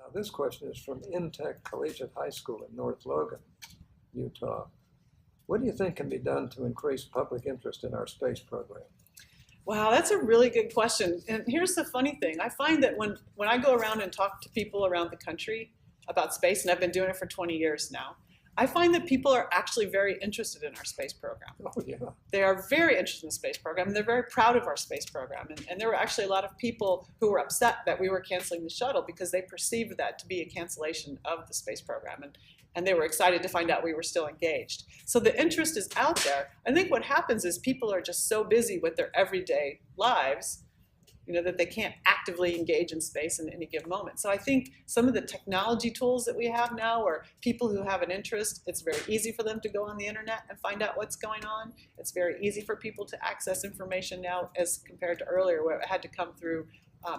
Now, this question is from Intech Collegiate High School in North Logan, Utah. What do you think can be done to increase public interest in our space program? Wow, that's a really good question. And here's the funny thing. I find that when I go around and talk to people around the country about space, and I've been doing it for 20 years now, I find that people are actually very interested in our space program. Oh, yeah. They are very interested in the space program, and they're very proud of our space program. And there were actually a lot of people who were upset that we were canceling the shuttle because they perceived that to be a cancellation of the space program. And they were excited to find out we were still engaged. So the interest is out there. I think what happens is people are just so busy with their everyday lives, that they can't actively engage in space in any given moment. So I think some of the technology tools that we have now, or people who have an interest, it's very easy for them to go on the internet and find out what's going on. It's very easy for people to access information now as compared to earlier where it had to come through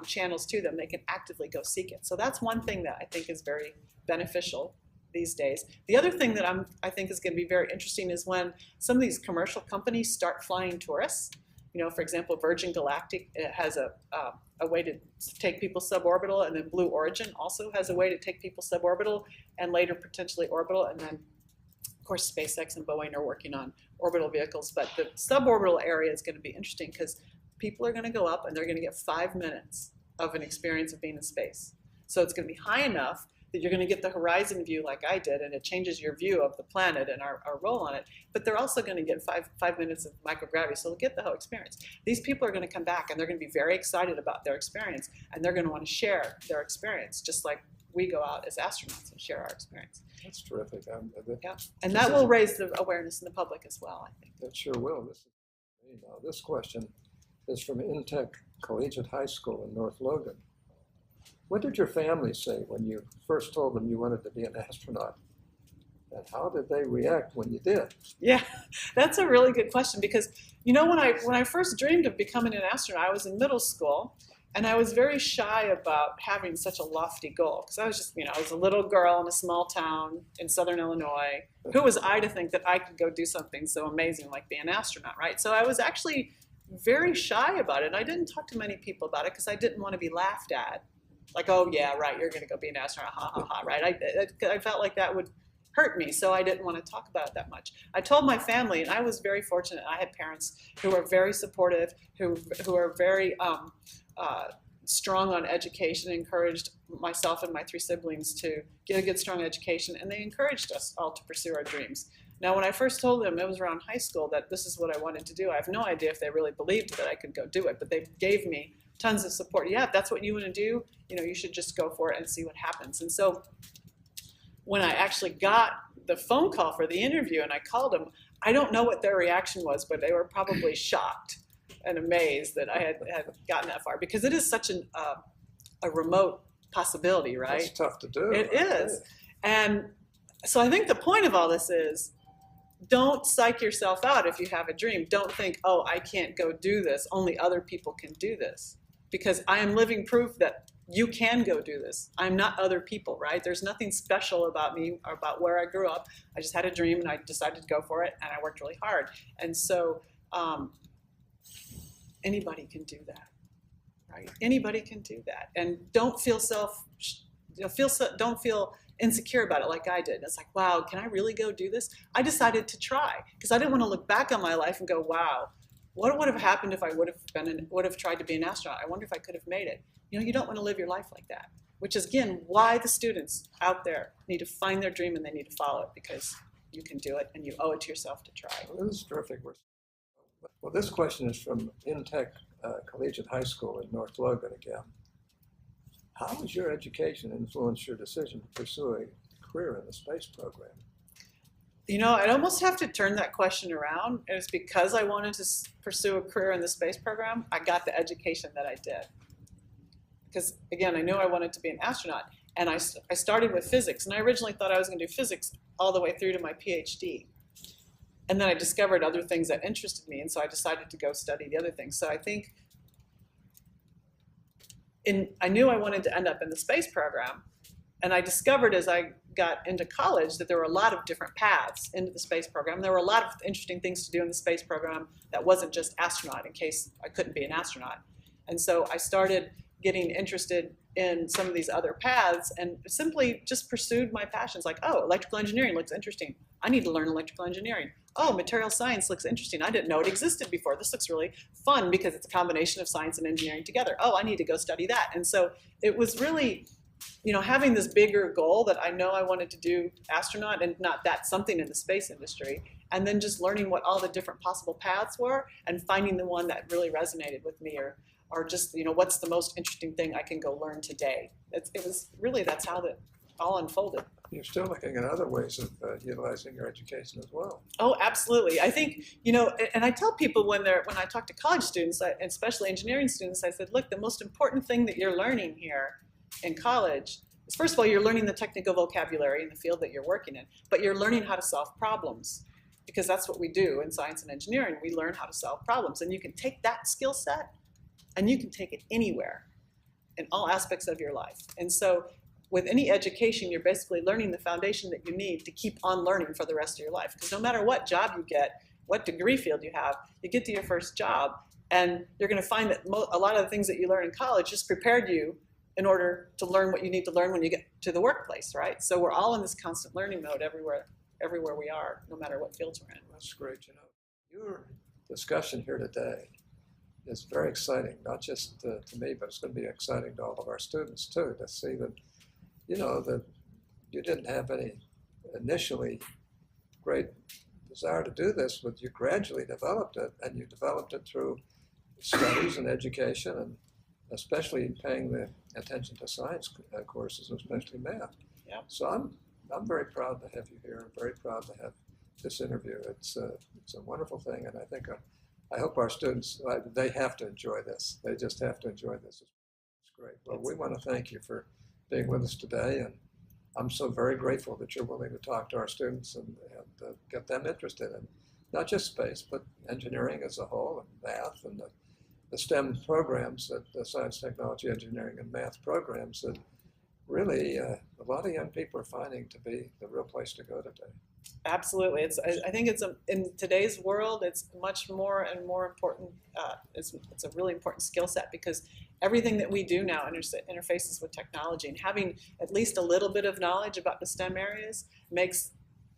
channels to them. They can actively go seek it. So that's one thing that I think is very beneficial these days. The other thing that I think is going to be very interesting is when some of these commercial companies start flying tourists. For example, Virgin Galactic has a way to take people suborbital, and then Blue Origin also has a way to take people suborbital and later potentially orbital. And then, of course, SpaceX and Boeing are working on orbital vehicles. But the suborbital area is going to be interesting because people are going to go up and they're going to get 5 minutes of an experience of being in space. So it's going to be high enough that you're going to get the horizon view like I did, and it changes your view of the planet and our role on it. But they're also going to get five minutes of microgravity, so they'll get the whole experience. These people are going to come back, and they're going to be very excited about their experience, and they're going to want to share their experience, just like we go out as astronauts and share our experience. That's terrific. Yeah, and that will raise the awareness in the public as well, I think. That sure will. This question is from Intech Collegiate High School in North Logan. What did your family say when you first told them you wanted to be an astronaut? And how did they react when you did? Yeah, that's a really good question because, when I first dreamed of becoming an astronaut, I was in middle school, and I was very shy about having such a lofty goal because I was just, I was a little girl in a small town in Southern Illinois. Who was I to think that I could go do something so amazing like be an astronaut, right? So I was actually very shy about it, and I didn't talk to many people about it because I didn't want to be laughed at. Like, oh, yeah, right, you're going to go be an astronaut, ha, ha, ha, right? I felt like that would hurt me, so I didn't want to talk about it that much. I told my family, and I was very fortunate. I had parents who were very supportive, who are very strong on education, encouraged myself and my 3 siblings to get a good, strong education, and they encouraged us all to pursue our dreams. Now, when I first told them, it was around high school, that this is what I wanted to do, I have no idea if they really believed that I could go do it, but they gave me tons of support. Yeah, if that's what you want to do, you should just go for it and see what happens. And so when I actually got the phone call for the interview and I called them, I don't know what their reaction was, but they were probably shocked and amazed that I had gotten that far because it is such a remote possibility, right? It's tough to do. It is. And so I think the point of all this is don't psych yourself out if you have a dream. Don't think, oh, I can't go do this. Only other people can do this. Because I am living proof that you can go do this. I'm not other people, right? There's nothing special about me or about where I grew up. I just had a dream and I decided to go for it and I worked really hard. And so anybody can do that, right? Anybody can do that. And don't feel don't feel insecure about it like I did. It's like, wow, can I really go do this? I decided to try because I didn't want to look back on my life and go, wow, what would have happened if I would have tried to be an astronaut? I wonder if I could have made it. You don't want to live your life like that, which is, again, why the students out there need to find their dream and they need to follow it because you can do it and you owe it to yourself to try. Well, this is terrific. Well, this question is from Intech Collegiate High School in North Logan again. How has your education influenced your decision to pursue a career in the space program? I'd almost have to turn that question around. It was because I wanted to pursue a career in the space program, I got the education that I did. Because, again, I knew I wanted to be an astronaut. And I started with physics. And I originally thought I was going to do physics all the way through to my PhD. And then I discovered other things that interested me. And so I decided to go study the other things. So I think I knew I wanted to end up in the space program. And I discovered as I got into college that there were a lot of different paths into the space program. There were a lot of interesting things to do in the space program that wasn't just astronaut in case I couldn't be an astronaut. And so I started getting interested in some of these other paths and simply just pursued my passions. Like, oh, electrical engineering looks interesting. I need to learn electrical engineering. Oh, material science looks interesting. I didn't know it existed before. This looks really fun because it's a combination of science and engineering together. Oh, I need to go study that. And so it was really, having this bigger goal that I know I wanted to do astronaut and not that something in the space industry, and then just learning what all the different possible paths were and finding the one that really resonated with me, or just, what's the most interesting thing I can go learn today. It was really, that's how that all unfolded. You're still looking at other ways of utilizing your education as well. Oh, absolutely. I think, and I tell people when I talk to college students, and especially engineering students, I said, look, the most important thing that you're learning here in college is, first of all, you're learning the technical vocabulary in the field that you're working in, but you're learning how to solve problems, because that's what we do in science and engineering. We learn how to solve problems, and you can take that skill set and you can take it anywhere in all aspects of your life. And so with any education, you're basically learning the foundation that you need to keep on learning for the rest of your life. Because no matter what job you get, what degree field you have, you get to your first job, and you're going to find that a lot of the things that you learn in college just prepared you in order to learn what you need to learn when you get to the workplace, right? So we're all in this constant learning mode everywhere we are, no matter what fields we're in. That's great. Your discussion here today is very exciting, not just to me, but it's going to be exciting to all of our students too, to see that, that you didn't have any initially great desire to do this, but you gradually developed it, and you developed it through studies and education, and especially paying the attention to science courses, especially math. Yeah. So I'm very proud to have you here. I'm very proud to have this interview. It's a wonderful thing, and I hope our students, they have to enjoy this. They just have to enjoy this. It's great. Well, we want to thank you for being with us today, and I'm so very grateful that you're willing to talk to our students and get them interested in not just space, but engineering as a whole, and math, and the STEM programs, the science, technology, engineering, and math programs that really a lot of young people are finding to be the real place to go today. Absolutely. I think in today's world, it's much more and more important. It's a really important skill set, because everything that we do now interfaces with technology, and having at least a little bit of knowledge about the STEM areas makes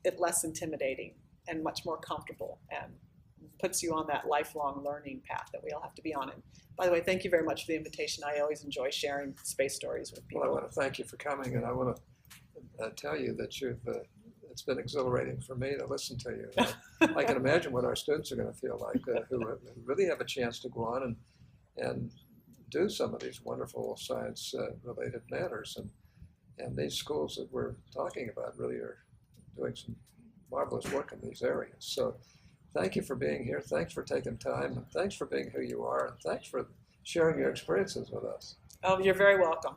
it less intimidating and much more comfortable, and puts you on that lifelong learning path that we all have to be on. And by the way, thank you very much for the invitation. I always enjoy sharing space stories with people. Well, I want to thank you for coming, and I want to tell you that it's been exhilarating for me to listen to you. I can imagine what our students are going to feel like, who really have a chance to go on and do some of these wonderful science-related matters. And these schools that we're talking about really are doing some marvelous work in these areas. So thank you for being here. Thanks for taking time, and thanks for being who you are, and thanks for sharing your experiences with us. Oh, you're very welcome.